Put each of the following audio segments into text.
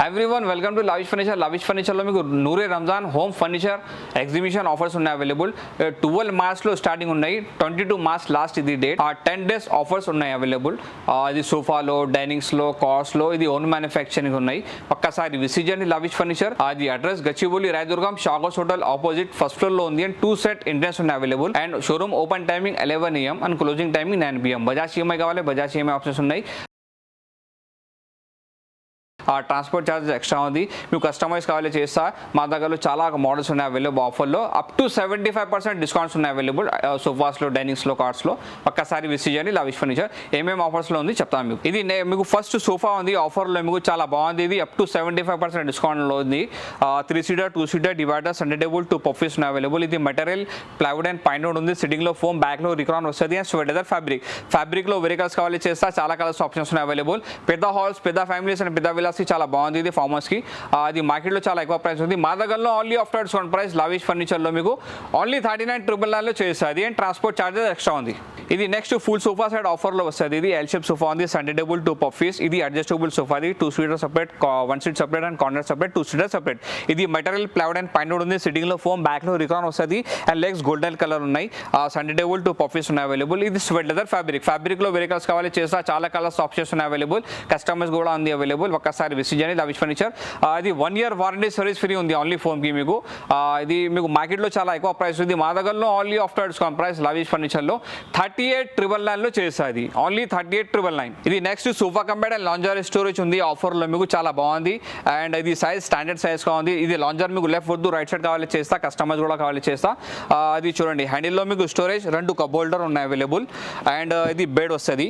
Everyone welcome to lavish furniture. Lavish ఫర్నిచర్లో మీకు Noore Ramzan home furniture exhibition offers ఉన్నాయి available. 12 మార్చ్లో స్టార్టింగ్ ఉన్నాయి, 22 మార్చ్ లాస్ట్ ఇది డేట్. 10 days ఆఫర్స్ ఉన్నాయి అవైలబుల్. ఇది సోఫాలో, డైనింగ్స్లో, కార్స్లో ఇది ఓన్ మ్యానుఫ్యాక్చరింగ్ ఉన్నాయి. ఒక్కసారి విజిట్ చేయండి లావిష్ ఫర్నిచర్. అది అడ్రస్ గచ్చిబౌలి రాయదుర్గం షాగోస్ హోటల్ ఆపోజిట్ ఫస్ట్ ఫ్లోర్లో ఉంది. అండ్ 2 set ఎంట్రన్స్ ఉన్నాయి available. And showroom open timing 11 AM and closing timing 9 PM. Bajaj EMI కావాలి, బజాజ్ ఈఎంఐ ఆప్షన్స్ ఉన్నాయి. ట్రాన్స్పోర్ట్ ఛార్జెస్ ఎక్స్ట్రా ఉంది. మీకు కస్టమైజ్ కావాలి చేస్తా. మా దగ్గరలో చాలా మోడల్స్ ఉన్నాయి అవైలబుల్ ఆఫర్లో. అప్ టు 75% డిస్కౌంట్స్ ఉన్నాయి అవైలబుల్ సోఫాస్లో, డైనింగ్స్లో, కార్స్లో. ఒక్కసారి విజిట్ చేయండి లావిష్ ఫర్నిచర్. ఏమేమి ఆఫర్స్లో ఉంది చెప్తాను మీకు. ఇది మీకు ఫస్ట్ సోఫా ఉంది ఆఫర్లో, మీకు చాలా బాగుంది. ఇది అప్ టు 75% డిస్కౌంట్లో ఉంది. 3 seater 2 seater divider, centre table, 2 puffies ఉన్నాయి అవైలబుల్. ఇది మెటీరియల్ ప్లైవుడ్ అండ్ పైన ఉంది. సిట్టింగ్లో ఫోమ్, బ్యాక్లో రిక్రాన్ వస్తుంది. అండ్ స్వెట్ లెదర్ ఫ్యాబ్రిక్లో వేరే కలర్స్ కావాలి చేస్తా. చాలా కలర్స్ ఆప్షన్స్ ఉన్నాయి అవైలబుల్. పెద్ద హాల్స్, పెద్ద ఫ్యామిలీస్ అండ్ పెద్ద విలాస్ చాలా బాగుంది. ఇది ఫార్మ్ హౌస్ కి అది మార్కెట్లో చాలా ఎక్కువ ప్రైస్ ఉంది. మా దగ్గరలో only after discount price lavish ఫర్నిచర్లో మీకు ఓన్లీ 39,999 చేస్తుంది. అండ్ ట్రాన్స్పోర్ట్ ఛార్జెస్ ఎక్స్ట్రా ఉంది. ఇది నెక్స్ట్ ఫుల్ సోఫా సెట్ ఆఫర్లో వస్తుంది. ఇది ఎల్ షేప్ సోఫా ఉంది, సెంటర్ టేబుల్, 2 పఫీస్. ఇది అడ్జస్టబుల్ సోఫా, ఇది 2 seater separate, 1 seat separate and corner separate, 2 seater separate. ఇది మెటీరియల్ ప్లైవుడ్ అండ్ పైన ఉంది. సిట్టింగ్లో ఫోమ్, బ్యాక్లో రికాన్ వస్తుంది. అండ్ లెగ్స్ గోల్డెన్ కలర్ ఉన్నాయి. సెంటర్ టేబుల్, 2 పఫీస్ ఉన్నాయి అవైలబుల్. ఇది స్వెట్ లెదర్ ఫ్యాబ్రిక్లో వేరే కలర్స్ కావాలి చేస్తా. చాలా కలర్స్ ఆప్షన్స్ ఉన్నాయి అవైలబుల్. కస్టమైజ్ కూడా ఉంది అవైలబుల్. ఒక్కసారి విజిట్ చేయండి లావిష్ ఫర్నిచర్. అది 1 year వారంటీ సర్వీస్ ఫ్రీ ఉంది ఓన్లీ ఫోమ్కి మీకు. ఇది మీకు మార్కెట్లో చాలా ఎక్కువ ప్రైస్ ఉంది. మా దగ్గరలో only after discount price lavish ఫర్నిచర్లో 38,999 చేస్తుంది. ఓన్లీ 38,999. ఇది next sofa cum bed and lounger storage ఉంది ఆఫర్లో, మీకు చాలా బాగుంది. అండ్ ఇది సైజ్ స్టాండర్డ్ సైజ్గా ఉంది. ఇది లాంజర్ మీకు లెఫ్ట్ వద్దు రైట్ సైడ్ కావాలి చేస్తా. కస్టమైజ్ కూడా కావాలి చేస్తా. అది చూడండి, హ్యాండిల్లో మీకు స్టోరేజ్ 2 కప్ హోల్డర్ ఉన్నాయి అవైలబుల్. అండ్ ఇది బెడ్ వస్తుంది,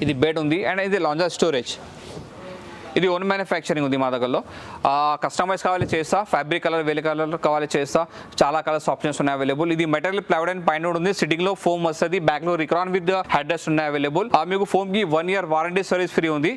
ఇది బెడ్ ఉంది. అండ్ ఇది లాంజర్ స్టోరేజ్, ఇది ఓన్ మ్యానుఫ్యాక్చరింగ్ ఉంది మా దగ్గరలో. కస్టమైజ్ కావాలి చేస్తా. ఫ్యాబ్రిక్ కలర్, వేరే కలర్ కావాలి చేస్తా. చాలా కలర్స్ ఆప్షన్స్ ఉన్నాయి అవైలబుల్. ఇది మెటీరియల్ ప్లైవుడ్ అండ్ పైన ఉంది. సిట్టింగ్లో ఫోమ్ వస్తుంది. బ్యాక్లో రిక్రాన్ విత్ హెడ్ రెస్ట్ ఉన్నాయి అవైలబుల్. మీకు ఫోమ్కి 1 year వారంటీ సర్వీస్ ఫ్రీ ఉంది.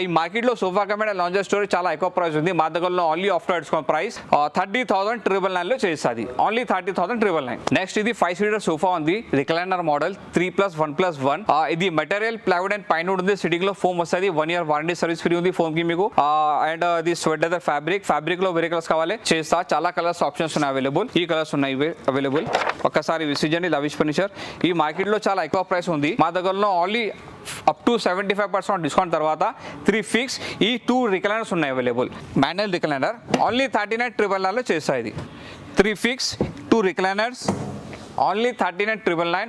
ఈ మార్కెట్లో సోఫా కమెడ్ అండ్ లాంజర్ స్టోరేజ్ చాలా ఎక్కువ ప్రైస్ ఉంది. మా దగ్గరలో ఓన్లీ ఆఫ్టర్ డిస్కౌంట్ ప్రైస్ 30,999 చేస్తుంది. ఓన్లీ 30,999. నెక్స్ట్ ఇది 5 seater సోఫా ఉంది, రిక్లైనర్ మోడల్ 3+1+1. ఇది మెటీరియల్ ప్లైవుడ్ అండ్ పైన ఉంది. సిట్టింగ్లో ఫోమ్ వస్తుంది. 1 year వారంటీ సర్వీస్ ఫ్రీ ఉంది ఫోమ్ మీకు. అండ్ ఇది స్వెట్ లెదర్ ఫ్యాబ్రిక్ లో వేరే కలర్స్ కావాలి చేస్తా. చాలా కలర్స్ ఆప్షన్స్ ఉన్నాయి అవైలబుల్. ఈ కలర్స్ ఉన్నాయి అవైలబుల్. ఒక్కసారి విజిట్ చేయండి లావిష్ ఫర్నిచర్. ఈ మార్కెట్ లో చాలా ఎక్కువ ప్రైస్ ఉంది. మా దగ్గరలో ఓన్లీ అప్ టు 75% డిస్కౌంట్ తర్వాత 3 ఫిక్స్ ఈ 2 రిక్లైనర్స్ ఉన్నాయి అవైలబుల్. మాన్యువల్ రిక్లైనర్ ఓన్లీ 39,999 చేస్తా. ఇది 3 ఫిక్స్ 2 రిక్లైనర్స్ ఓన్లీ 39,999.